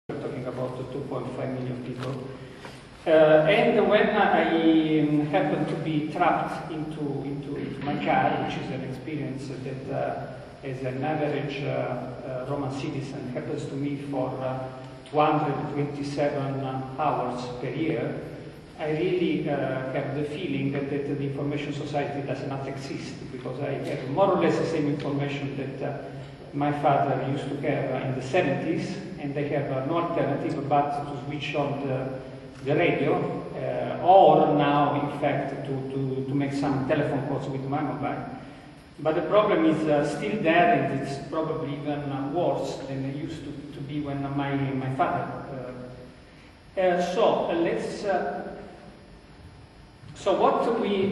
We're talking about 2.5 million people. And when I happened to be trapped into my car, which is an experience that as an average Roman citizen happens to me for 227 hours per year, I really have the feeling that the information society does not exist, because I have more or less the same information that my father used to have in the 70s, and they have no alternative but to switch on the radio, or now, in fact, to make some telephone calls with my mobile. But the problem is still there, and it's probably even worse than it used to be when my father. So what we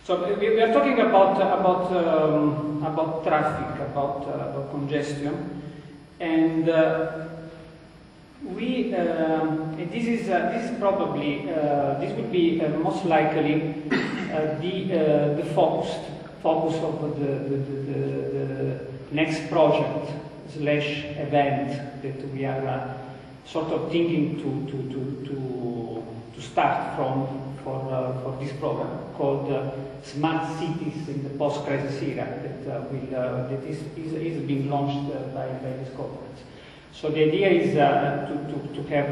we are talking about traffic, about congestion, and this is probably this would be most likely the focus of the next project / event that we are sort of thinking to start for this program called Smart Cities in the Post-Crisis Era that is being launched by this conference. So the idea is to have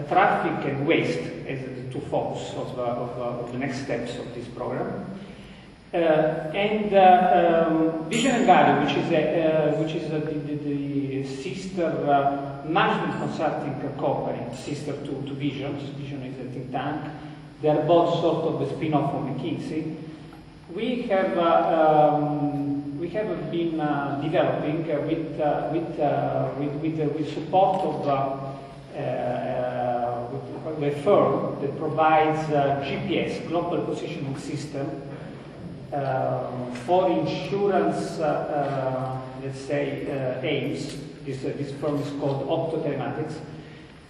traffic and waste as the two focus of the next steps of this program. And Vision and Value, which is the sister management consulting company, sister to Vision. Vision is a think tank. They are both sort of a spin-off of McKinsey. We have been developing with support of a firm that provides GPS, global positioning system, for insurance, let's say, aims. This firm is called Optotelematics.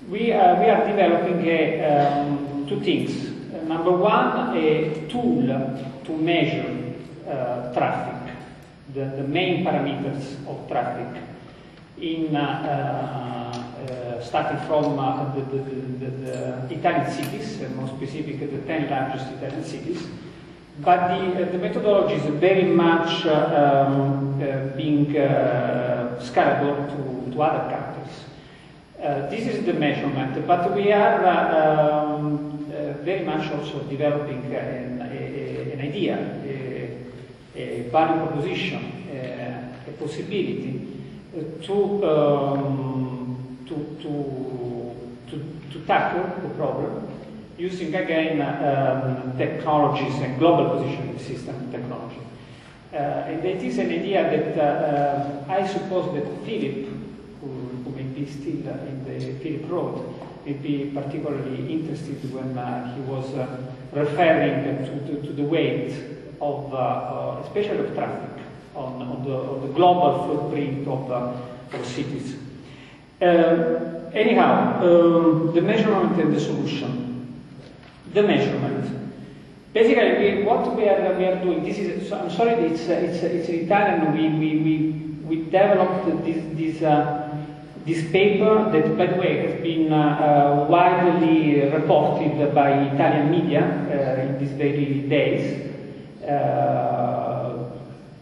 We are developing two things. Number one, a tool to measure traffic, the main parameters of traffic, starting from the Italian cities, more specific, the 10 largest Italian cities. But the methodology is very much being scalable to other countries. This is the measurement, but we are very much also developing an idea, a value proposition, a possibility to tackle the problem using again technologies and global positioning system technology. And it is an idea that I suppose that Philip, who may be still in the Philip Road, may be particularly interested when he was referring to the weight of, especially of traffic, on the global footprint of cities. Anyhow, the measurement and the solution. The measurement. Basically, what we are doing. This is. So I'm sorry, it's Italian. We developed this paper that, by the way, has been widely reported by Italian media in these very days.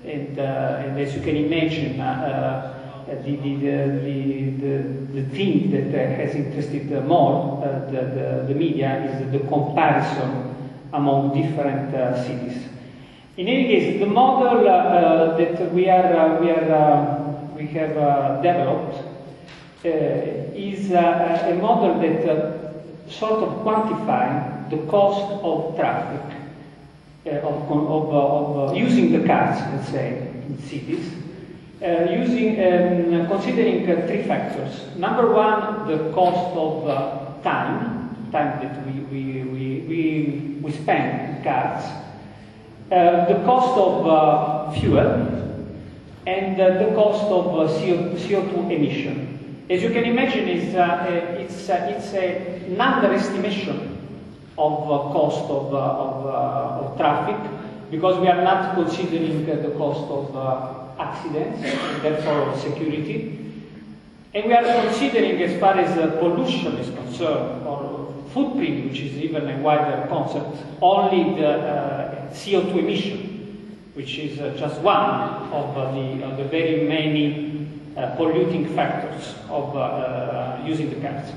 And as you can imagine, the thing that has interested more the media is the comparison among different cities. In any case, the model that we have developed is a model that sort of quantifies the cost of traffic of using the cars, let's say, in cities. Considering three factors. Number one, the cost of time that we spend in cars, the cost of fuel, and the cost of CO2 emission. As you can imagine, it's an underestimation of cost of traffic, because we are not considering the cost of accidents, and therefore security. And we are considering, as far as pollution is concerned, or footprint, which is even a wider concept, only the CO2 emission, which is just one of the very many polluting factors of using the cars.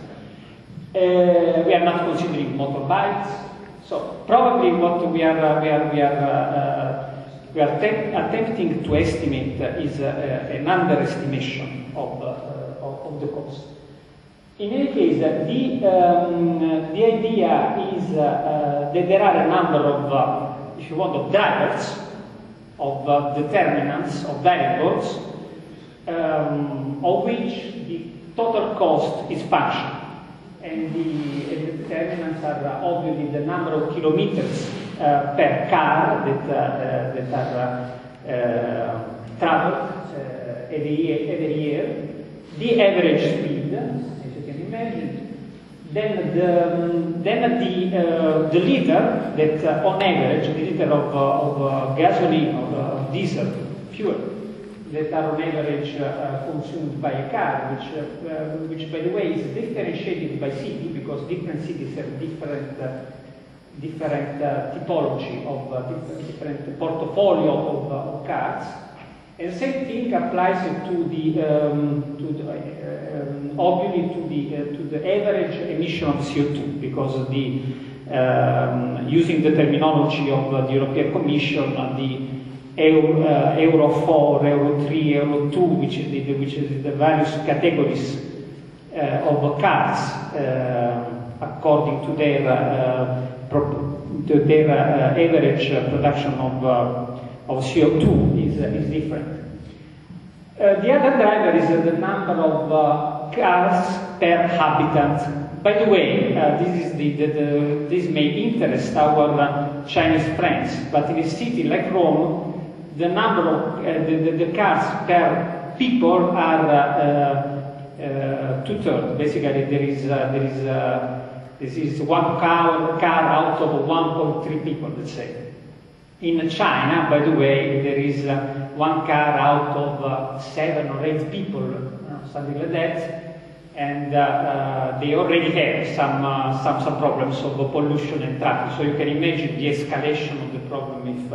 We are not considering motorbikes, so probably what we are attempting to estimate is an underestimation of the cost. In any case, the idea is that there are a number of, if you want, of drivers, of determinants, of variables, of which the total cost is function. And the determinants are obviously the number of kilometers per car that are traveled every year, the average speed, as you can imagine, then the liter that on average, the liter of gasoline or of diesel fuel that are on average consumed by a car, which by the way is differentiated by city, because different cities have different typology of different portfolio of cars. And the same thing applies obviously to the average emission of CO2, because using the terminology of the European Commission, the Euro 4, Euro 3, Euro 2, which is the various categories of cars according to their average production of CO2 is different. The other driver is the number of cars per habitant. By the way, this may interest our Chinese friends, but in a city like Rome, the number of the cars per people are two-thirds. Basically, this is one car out of 1.3 people, let's say. In China, by the way, there is one car out of 7 or 8 people, something like that, and they already have some problems of pollution and traffic. So you can imagine the escalation of the problem if.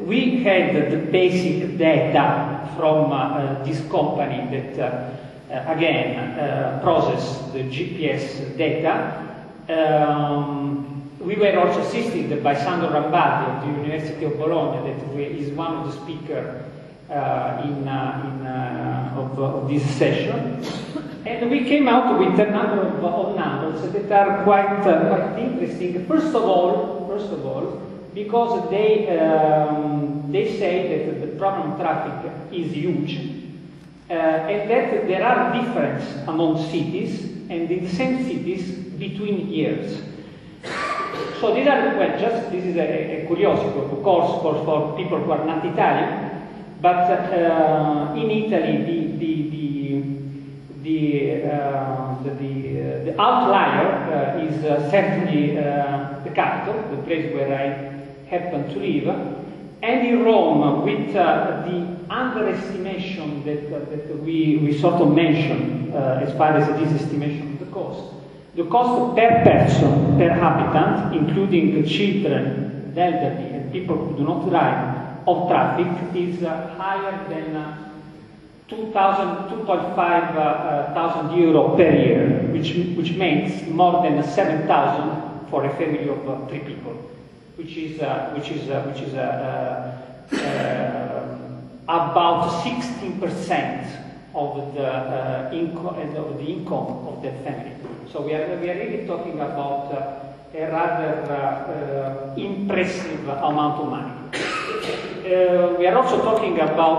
We had the basic data from this company that, again, processed the GPS data. We were also assisted by Sandro Rambardi of the University of Bologna, that is one of the speakers of this session. And we came out with a number of numbers that are quite interesting. First of all, because they say that the problem of traffic is huge, and that there are differences among cities and in the same cities between years. So these are, well, just this is a curiosity, of course, for people who are not Italian, but in Italy the outlier is certainly the capital, the place where I happen to live, and in Rome, with the underestimation that we sort of mentioned as far as this estimation of the cost per person, per habitant, including children, the elderly, and people who do not drive, of traffic, is higher than 2.5 thousand euro per year, which means more than 7,000 for a family of 3 people, which is about 16% of the income of that family. So we are really talking about a rather impressive amount of money. We are also talking about